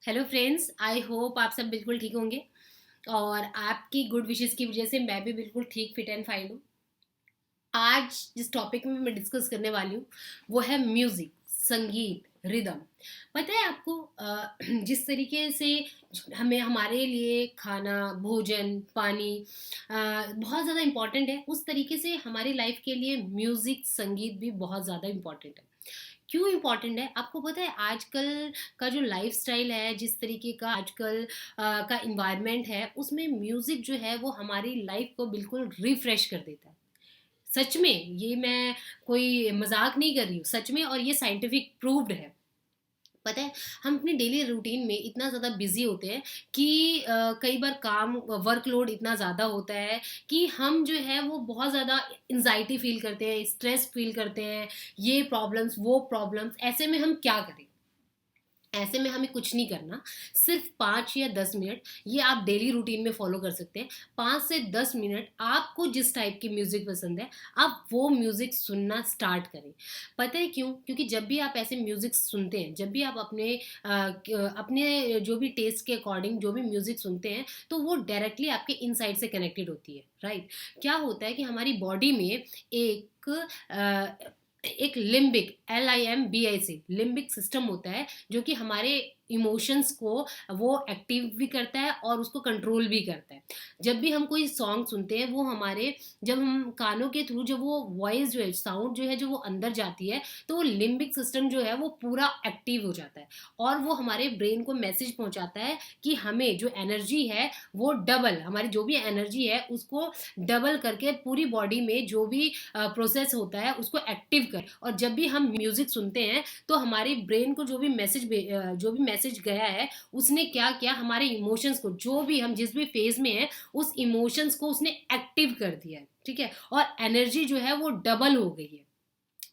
Hello friends, I hope आप सब बिल्कुल ठीक होंगे। और आपकी गुड विशेस की वजह से मैं भी बिल्कुल ठीक फिट एंड फाइन हूँ। आज जिस टॉपिक में मैं डिस्कस करने वाली हूँ वो है म्यूजिक, संगीत, रिदम। पता है आपको जिस तरीके से हमें हमारे लिए खाना, भोजन, पानी बहुत ज़्यादा इम्पॉर्टेंट है, उस तरीके से हमारी लाइफ के लिए म्यूजिक, संगीत भी बहुत ज़्यादा इम्पॉर्टेंट है। क्यों इम्पॉर्टेंट है आपको पता है? आजकल का जो लाइफस्टाइल है, जिस तरीके का आजकल का इन्वायरमेंट है, उसमें म्यूजिक जो है वो हमारी लाइफ को बिल्कुल रिफ्रेश कर देता है। सच में, ये मैं कोई मजाक नहीं कर रही हूँ, सच में, और ये साइंटिफिक प्रूव्ड है। पता है, हम अपने डेली रूटीन में इतना ज़्यादा बिजी होते हैं कि कई बार काम वर्कलोड इतना ज़्यादा होता है कि हम जो है वो बहुत ज़्यादा एंजाइटी फील करते हैं, स्ट्रेस फील करते हैं, ये प्रॉब्लम्स वो प्रॉब्लम्स। ऐसे में हम क्या करें? ऐसे में हमें कुछ नहीं करना। सिर्फ 5 या 10 मिनट ये आप डेली रूटीन में फॉलो कर सकते हैं। 5 से 10 मिनट आपको जिस टाइप की म्यूज़िक पसंद है, आप वो म्यूज़िक सुनना स्टार्ट करें। पता है क्यों? क्योंकि जब भी आप ऐसे म्यूज़िक सुनते हैं, जब भी आप अपने जो भी टेस्ट के अकॉर्डिंग जो भी म्यूज़िक सुनते हैं, तो वो डायरेक्टली आपके इनसाइड से कनेक्टेड होती है, राइट? क्या होता है कि हमारी बॉडी में एक अ, एक लिम्बिक, LIMBIC लिम्बिक सिस्टम होता है, जो कि हमारे इमोशंस को वो एक्टिव भी करता है और उसको कंट्रोल भी करता है। जब भी हम कोई सॉन्ग सुनते हैं, वो हमारे, जब हम कानों के थ्रू जब वो वॉइस जो है, साउंड जो है, जो वो अंदर जाती है, तो वो लिम्बिक सिस्टम जो है वो पूरा एक्टिव हो जाता है और वो हमारे ब्रेन को मैसेज पहुंचाता है कि हमें जो एनर्जी है वो डबल, हमारी जो भी एनर्जी है उसको डबल करके पूरी बॉडी में जो भी प्रोसेस होता है उसको एक्टिव कर। और जब भी हम म्यूजिक सुनते हैं तो हमारे ब्रेन को जो भी मैसेज गया है, उसने क्या किया, हमारे इमोशंस को, जो भी हम जिस भी फेज में है, उस इमोशंस को उसने एक्टिव कर दिया है, ठीक है, और एनर्जी जो है वो डबल हो गई है।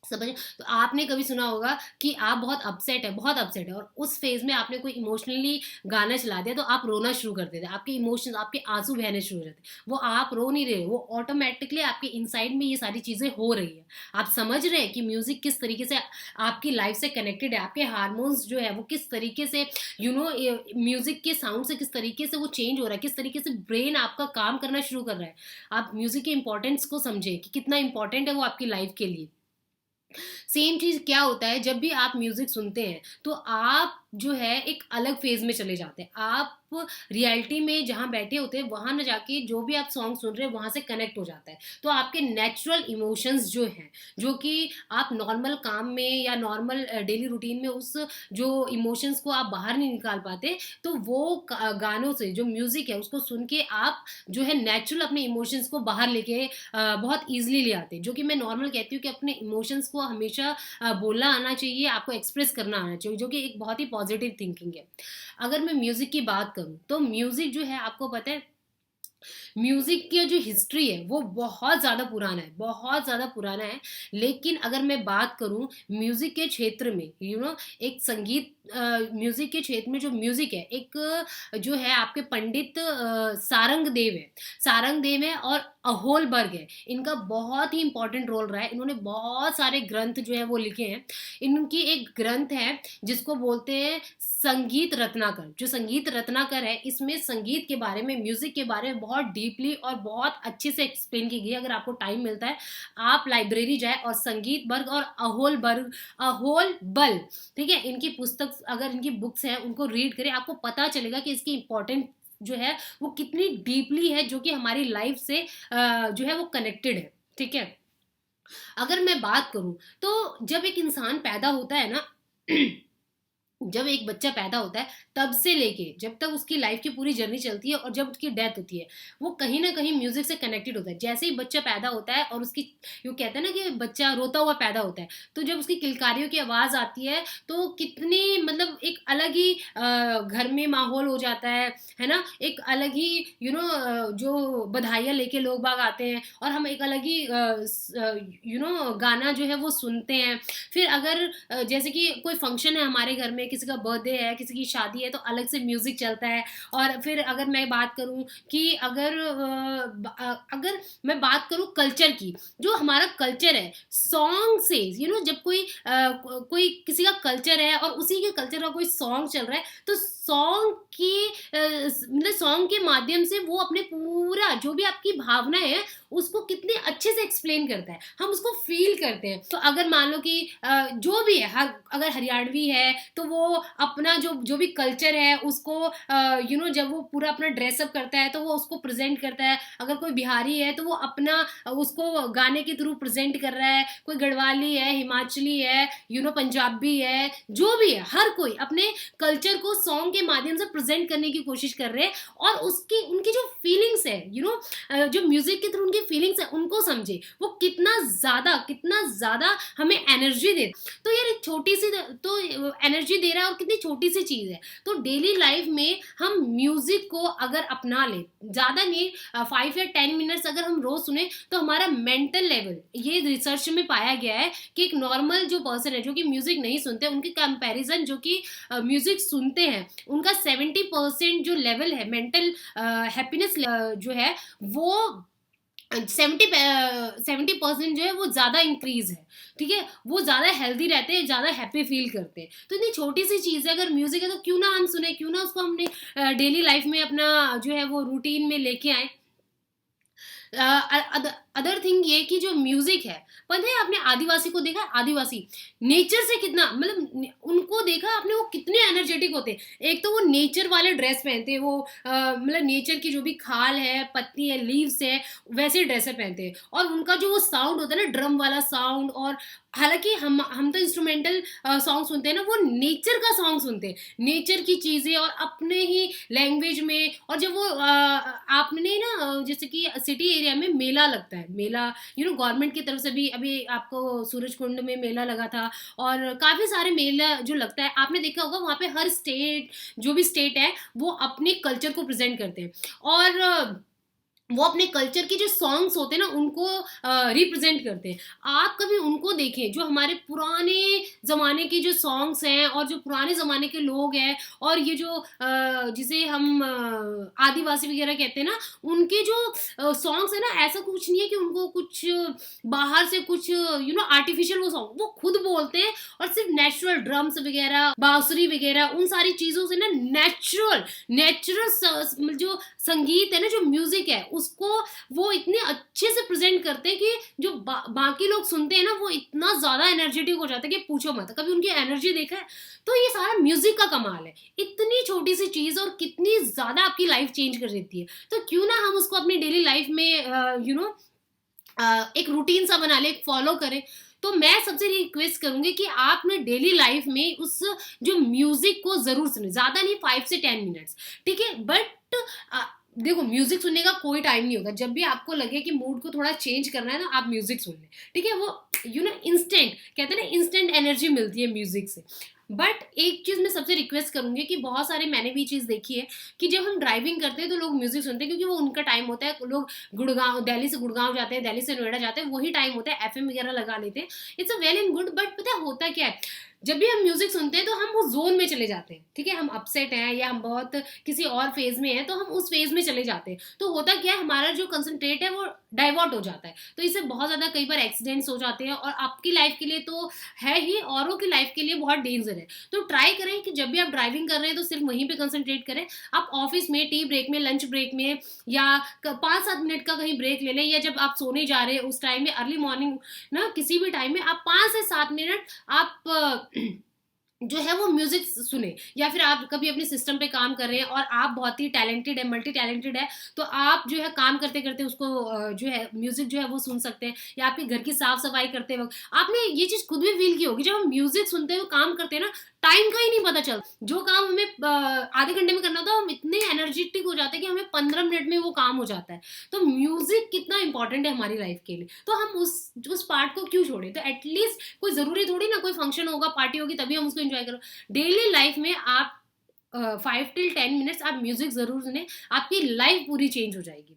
समझ? तो आपने कभी सुना होगा कि आप बहुत अपसेट है, बहुत अपसेट है, और उस फेज में आपने कोई इमोशनली गाना चला दिया तो आप रोना शुरू कर देते, आपके इमोशंस, आपके आंसू बहने शुरू हो जाते। वो आप रो नहीं रहे, वो ऑटोमेटिकली आपके इनसाइड में ये सारी चीजें हो रही है। आप समझ रहे हैं कि म्यूजिक किस तरीके से आपकी लाइफ से कनेक्टेड है, आपके हार्मोन्स जो है वो किस तरीके से, म्यूजिक के साउंड से किस तरीके से वो चेंज हो रहा है, किस तरीके से ब्रेन आपका काम करना शुरू कर रहा है। आप म्यूजिक के इंपॉर्टेंस को समझे कि कितना इंपॉर्टेंट है वो आपकी लाइफ के लिए। सेम चीज़ क्या होता है, जब भी आप म्यूज़िक सुनते हैं तो आप जो है एक अलग फेज में चले जाते हैं। आप रियलिटी में जहाँ बैठे होते हैं वहाँ ना जाके जो भी आप सॉन्ग सुन रहे हैं वहाँ से कनेक्ट हो जाता है। तो आपके नेचुरल इमोशंस जो हैं, जो कि आप नॉर्मल काम में या नॉर्मल डेली रूटीन में उस जो इमोशंस को आप बाहर नहीं निकाल पाते, तो वो गानों से, जो म्यूज़िक है उसको सुन के आप जो है नेचुरल अपने इमोशंस को बाहर लेके बहुत ईजिली ले आते हैं। जो कि मैं नॉर्मल कहती हूँ कि अपने इमोशंस को हमेशा बोलना आना चाहिए, आपको एक्सप्रेस करना आना चाहिए, जो कि एक बहुत ही पॉजिटिव थिंकिंग है। अगर मैं म्यूज़िक की बात करूँ तो म्यूज़िक जो है, आपको पता है, म्यूज़िक की जो हिस्ट्री है वो बहुत ज़्यादा पुराना है, बहुत ज़्यादा पुराना है। लेकिन अगर मैं बात करूँ म्यूज़िक के क्षेत्र में, एक संगीत, म्यूज़िक के क्षेत्र में जो म्यूज़िक है, एक जो है आपके पंडित सारंगदेव है, सारंगदेव है और अहोलबर्ग है। इनका बहुत ही इंपॉर्टेंट रोल रहा है, इन्होंने बहुत सारे ग्रंथ जो है वो लिखे हैं। इनकी एक ग्रंथ है जिसको बोलते हैं संगीत रत्नाकर। जो संगीत रत्नाकर है, इसमें संगीत के बारे में, म्यूजिक के बारे में बहुत डीपली और बहुत अच्छे से एक्सप्लेन की गई है। अगर आपको टाइम मिलता है, आप लाइब्रेरी जाए और संगीत बर्ग और अहोल बल, ठीक है, इनकी पुस्तक, अगर इनकी बुक्स हैं उनको रीड करें, आपको पता चलेगा कि इसकी इंपॉर्टेंट जो है वो कितनी डीपली है, जो कि हमारी लाइफ से जो है वो कनेक्टेड है, ठीक है। अगर मैं बात करूं तो जब एक इंसान पैदा होता है ना, जब एक बच्चा पैदा होता है, तब से लेके जब तक उसकी लाइफ की पूरी जर्नी चलती है और जब उसकी डेथ होती है, वो कहीं ना कहीं म्यूजिक से कनेक्टेड होता है। जैसे ही बच्चा पैदा होता है और उसकी, यूँ कहते हैं ना कि बच्चा रोता हुआ पैदा होता है, तो जब उसकी किलकारियों की आवाज़ आती है तो कितनी, मतलब एक अलग ही घर में माहौल हो जाता है ना, एक अलग ही, जो बधाइयाँ लेके लोग बाग आते हैं और हम एक अलग ही गाना जो है वो सुनते हैं। फिर अगर जैसे कि कोई फंक्शन है हमारे घर में, में किसी का बर्थडे है, किसी की शादी है, तो अलग से म्यूज़िक चलता है। और फिर अगर मैं बात करूँ कि अगर मैं बात करूँ कल्चर की, जो हमारा कल्चर है, सॉन्ग से जब कोई किसी का कल्चर है और उसी के कल्चर का कोई सॉन्ग चल रहा है, तो मतलब सॉन्ग के माध्यम से वो अपने पूरा जो भी आपकी भावना है उसको कितने अच्छे से एक्सप्लेन करता है, हम उसको फील करते हैं। तो अगर मान लो कि जो भी है, अगर हरियाणवी है तो वो अपना जो जो भी कल्चर है उसको जब वो पूरा अपना ड्रेसअप करता है तो वो उसको प्रेजेंट करता है। अगर कोई बिहारी है तो वो अपना उसको गाने के थ्रू प्रेजेंट कर रहा है। कोई गढ़वाली है, हिमाचली है, पंजाबी है, जो भी है, हर कोई अपने कल्चर को सॉन्ग के माध्यम से प्रेजेंट करने की कोशिश कर रहे हैं। और उसकी उनकी जो फीलिंग्स है, जो म्यूजिक के थ्रू उनकी फीलिंग्स है उनको समझे, वो कितना ज्यादा हमें एनर्जी दे। तो यार एक छोटी सी तो एनर्जी दे रहा है और कितनी छोटी सी चीज है। तो डेली लाइफ में हम म्यूजिक को अगर अपना ले, ज्यादा नहीं 5 या 10 मिनट्स अगर हम रोज सुने, तो हमारा मेंटल लेवल, ये रिसर्च में पाया गया है कि एक नॉर्मल जो पर्सन है जो कि म्यूजिक नहीं सुनते, उनके कंपैरिजन जो कि म्यूजिक सुनते हैं, उनका 70% जो लेवल है मेंटल हैप्पीनेस जो है वो 70% जो है वो ज़्यादा इंक्रीज है। ठीक है, वो ज़्यादा हेल्दी रहते हैं, ज़्यादा हैप्पी फील करते हैं। तो इतनी छोटी सी चीज़ है, अगर म्यूजिक है तो क्यों ना हम सुने, क्यों ना उसको हमने डेली लाइफ में अपना जो है वो रूटीन में लेके आए। अदर थिंग ये कि जो म्यूजिक है, पता है आपने आदिवासी को देखा? आदिवासी नेचर से कितना, मतलब उनको देखा आपने, वो कितने एनर्जेटिक होते हैं। एक तो वो नेचर वाले ड्रेस पहनते हैं, वो मतलब नेचर की जो भी खाल है, पत्ती है, लीव्स है, वैसे ड्रेस पहनते हैं। और उनका जो वो साउंड होता है ना, ड्रम वाला साउंड, और हालांकि हम तो इंस्ट्रूमेंटल सॉन्ग सुनते हैं ना, वो नेचर का सॉन्ग सुनते हैं, नेचर की चीज़ें और अपने ही लैंग्वेज में। और जब वो आपने ना जैसे कि सिटी एरिया में मेला लगता है, मेला गवर्नमेंट की तरफ से भी, अभी आपको सूरज कुंड में मेला लगा था, और काफ़ी सारे मेला जो लगता है, आपने देखा होगा वहाँ पे हर स्टेट, जो भी स्टेट है वो अपने कल्चर को प्रेजेंट करते हैं। और वो अपने कल्चर के जो सॉन्ग्स होते हैं ना उनको रिप्रेजेंट करते हैं। आप कभी उनको देखें, जो हमारे पुराने ज़माने के जो सॉन्ग्स हैं और जो पुराने ज़माने के लोग हैं, और ये जो जिसे हम आदिवासी वगैरह कहते हैं ना, उनके जो सॉन्ग्स है ना, ऐसा कुछ नहीं है कि उनको कुछ बाहर से कुछ आर्टिफिशियल वो सॉन्ग वो खुद बोलते हैं, और सिर्फ नेचुरल ड्रम्स वगैरह, बांसुरी वगैरह, उन सारी चीज़ों से ना नेचुरल नेचुरल जो संगीत है ना, जो म्यूजिक है, उसको वो इतने अच्छे से प्रेजेंट करते हैं कि जो बाकी लोग सुनते हैं ना, वो इतना ज्यादा एनर्जेटिक हो जाता है कि पूछो मत। कभी उनकी एनर्जी देखा है? तो ये सारा म्यूजिक का कमाल है। इतनी छोटी सी चीज और कितनी ज्यादा आपकी लाइफ चेंज कर देती है। तो क्यों ना हम उसको अपनी डेली लाइफ में एक रूटीन सा बना ले, फॉलो करें। तो मैं सबसे रिक्वेस्ट करूंगी कि आप ना डेली लाइफ में उस जो म्यूजिक को जरूर सुने, ज्यादा नहीं 5 से 10 मिनट्स, ठीक है। बट देखो, म्यूजिक सुनने का कोई टाइम नहीं होता। जब भी आपको लगे कि मूड को थोड़ा चेंज करना है ना, आप म्यूजिक सुन लें, ठीक है। वो इंस्टेंट कहते हैं ना, इंस्टेंट एनर्जी मिलती है म्यूजिक से। बट एक चीज मैं सबसे रिक्वेस्ट करूंगी कि बहुत सारे, मैंने भी चीज देखी है कि जब हम ड्राइविंग करते हैं तो लोग म्यूजिक सुनते हैं, क्योंकि वो उनका टाइम होता है। लोग गुड़गांव, दिल्ली से गुड़गांव जाते हैं, दिल्ली से नोएडा जाते हैं, वही टाइम होता है, एफएम वगैरह लगा लेते हैं। It's a well and good, but पता है होता क्या है, जब भी हम म्यूजिक सुनते हैं तो हम उस जोन में चले जाते हैं, ठीक है। हम अपसेट हैं या हम बहुत किसी और फेज में हैं, तो हम उस फेज में चले जाते हैं। तो होता क्या है, हमारा जो कंसंट्रेट है वो डाइवर्ट हो जाता है। तो इससे बहुत ज़्यादा कई बार एक्सीडेंट्स हो जाते हैं, और आपकी लाइफ के लिए तो है ही, औरों की लाइफ के लिए बहुत डेंजर है। तो ट्राई करें कि जब भी आप ड्राइविंग कर रहे हैं तो सिर्फ वहीं पे कंसंट्रेट करें। आप ऑफिस में टी ब्रेक में, लंच ब्रेक में, या 5-7 मिनट का कहीं ब्रेक ले लें, या जब आप सोने जा रहे हैं उस टाइम में, अर्ली मॉर्निंग ना, किसी भी टाइम में आप 5 से 7 मिनट आप जो है वो म्यूजिक सुने। या फिर आप कभी अपने सिस्टम पे काम कर रहे हैं और आप बहुत ही टैलेंटेड है, मल्टी टैलेंटेड है, तो आप जो है काम करते करते उसको जो है म्यूजिक जो है वो सुन सकते हैं। या आपके घर की साफ सफाई करते वक्त आपने ये चीज खुद भी फील की होगी, जब हम म्यूजिक सुनते हुए काम करते हैं ना, टाइम का ही नहीं पता चलता। जो काम हमें आधे घंटे में करना होता है, हम इतने एनर्जेटिक हो जाते हैं कि हमें 15 मिनट में वो काम हो जाता है। तो म्यूजिक कितना इंपॉर्टेंट है हमारी लाइफ के लिए, तो हम उस पार्ट को क्यों छोड़े। तो एटलीस्ट कोई जरूरी थोड़ी ना कोई फंक्शन होगा, पार्टी होगी, तभी हम उसको एंजॉय करो। डेली लाइफ में आप 5 till 10 मिनट्स आप म्यूजिक जरूर सुने, आपकी लाइफ पूरी चेंज हो जाएगी।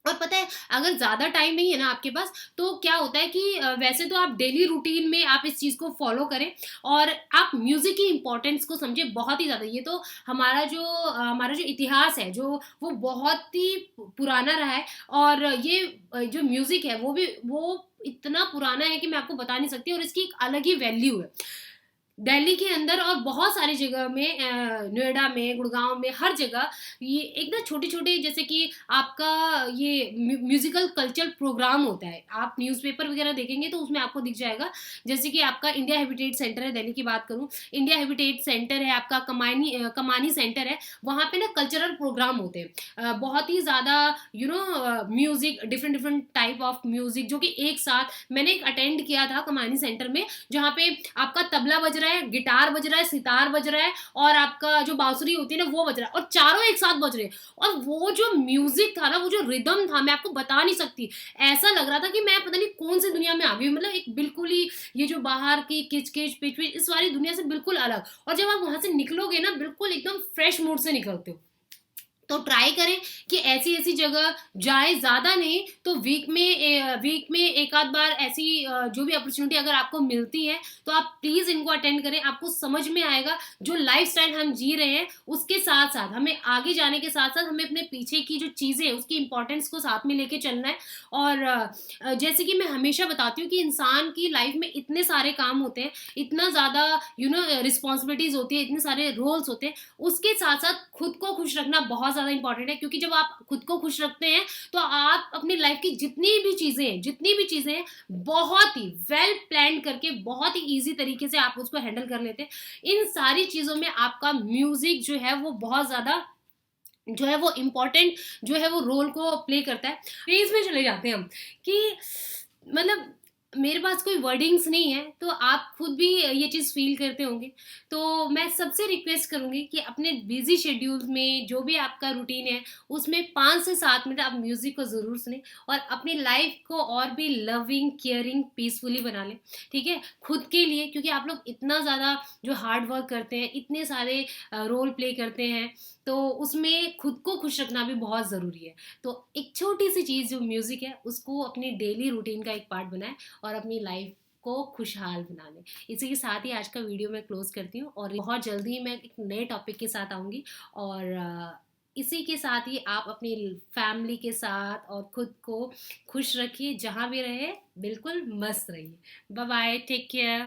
और पता है, अगर ज़्यादा टाइम नहीं है ना आपके पास, तो क्या होता है कि वैसे तो आप डेली रूटीन में आप इस चीज़ को फॉलो करें और आप म्यूज़िक की इम्पोर्टेंस को समझें बहुत ही ज़्यादा। ये तो हमारा जो इतिहास है, जो वो बहुत ही पुराना रहा है। और ये जो म्यूज़िक है वो इतना पुराना है कि मैं आपको बता नहीं सकती, और इसकी एक अलग ही वैल्यू है। दिल्ली के अंदर और बहुत सारी जगह में, नोएडा में, गुड़गांव में, हर जगह ये एक ना छोटी-छोटी, जैसे कि आपका ये म्यूजिकल कल्चरल प्रोग्राम होता है। आप न्यूज़पेपर वगैरह देखेंगे तो उसमें आपको दिख जाएगा। जैसे कि आपका इंडिया हेरिटेज सेंटर है, दिल्ली की बात करूँ, इंडिया हेरिटेज सेंटर है, आपका कमानी सेंटर है, वहाँ पे ना कल्चरल प्रोग्राम होते हैं। बहुत ही ज़्यादा music, different different type of music जो कि एक साथ मैंने एक अटेंड किया था कमानी सेंटर में, जहाँ पे आपका तबला बज रहा है, गिटार बज रहा है, सितार बज रहा है, और आपका जो बांसुरी होती है ना वो बज रहा है, और चारों एक साथ बज रहे हैं। और वो जो म्यूजिक था ना, वो जो रिदम था, मैं आपको बता नहीं सकती। ऐसा लग रहा था कि मैं पता नहीं कौन सी दुनिया में आ गई हूँ। मतलब एक बिल्कुल ही ये जो बाहर की किच-किच, पिच-पिच, इस वाली दुनिया से बिल्कुल अलग। और जब आप वहाँ से निकलोगे ना, बिल्कुल एकदम फ्रेश मूड से निकलते हो। तो ट्राई करें कि ऐसी-ऐसी जगह जाएँ, ज़्यादा नहीं तो वीक में एक आध बार ऐसी जो भी अपॉर्च्युनिटी अगर आपको मिलती है, तो आप प्लीज़ इनको अटेंड करें। आपको समझ में आएगा जो लाइफ़स्टाइल हम जी रहे हैं, उसके साथ-साथ हमें आगे जाने के साथ-साथ हमें अपने पीछे की जो चीज़ें हैं, उसकी इम्पोर्टेंस को साथ में लेके चलना है। और जैसे कि मैं हमेशा बताती हूँ कि इंसान की लाइफ़ में इतने सारे काम होते हैं, इतना ज़्यादा रिस्पॉन्सिबिलिटीज़ होती है, इतने सारे रोल्स होते हैं, उसके साथ-साथ खुद को खुश रखना बहुत ज़्यादा इम्पोर्टेंट है। क्योंकि जब आप खुद को खुश रखते हैं, तो आप अपनी लाइफ की जितनी भी चीज़ें हैं, बहुत ही वेल प्लान्ड करके, बहुत ही ईज़ी तरीके से आप उसको हैंडल कर लेते हैं। इन सारी चीज़ों में आपका म्यूज़िक जो है वो बहुत ज़्यादा जो है वो इम्पोर्टेंट जो है वो रोल को प्ले करता है। फेज़ में चले जाते हैं हम कि मतलब मेरे पास कोई वर्डिंग्स नहीं है, तो आप खुद भी ये चीज़ फ़ील करते होंगे। तो मैं सबसे रिक्वेस्ट करूँगी कि अपने बिज़ी शेड्यूल में जो भी आपका रूटीन है, उसमें 5 से 7 मिनट आप म्यूज़िक को ज़रूर सुनें और अपनी लाइफ़ को और भी लविंग, केयरिंग, पीसफुली बना लें, ठीक है? खुद के लिए, क्योंकि आप लोग इतना ज़्यादा जो हार्ड वर्क करते हैं, इतने सारे रोल प्ले करते हैं, तो उसमें खुद को खुश रखना भी बहुत ज़रूरी है। तो एक छोटी-सी चीज़ जो म्यूज़िक है, उसको अपनी डेली रूटीन का एक पार्ट बनाएँ और अपनी लाइफ को खुशहाल बना लें। इसी के साथ ही आज का वीडियो मैं क्लोज़ करती हूँ, और बहुत जल्दी ही मैं एक नए टॉपिक के साथ आऊँगी। और इसी के साथ ही आप अपनी फैमिली के साथ और खुद को खुश रखिए, जहाँ भी रहें बिल्कुल मस्त रहिए। Bye bye, take care.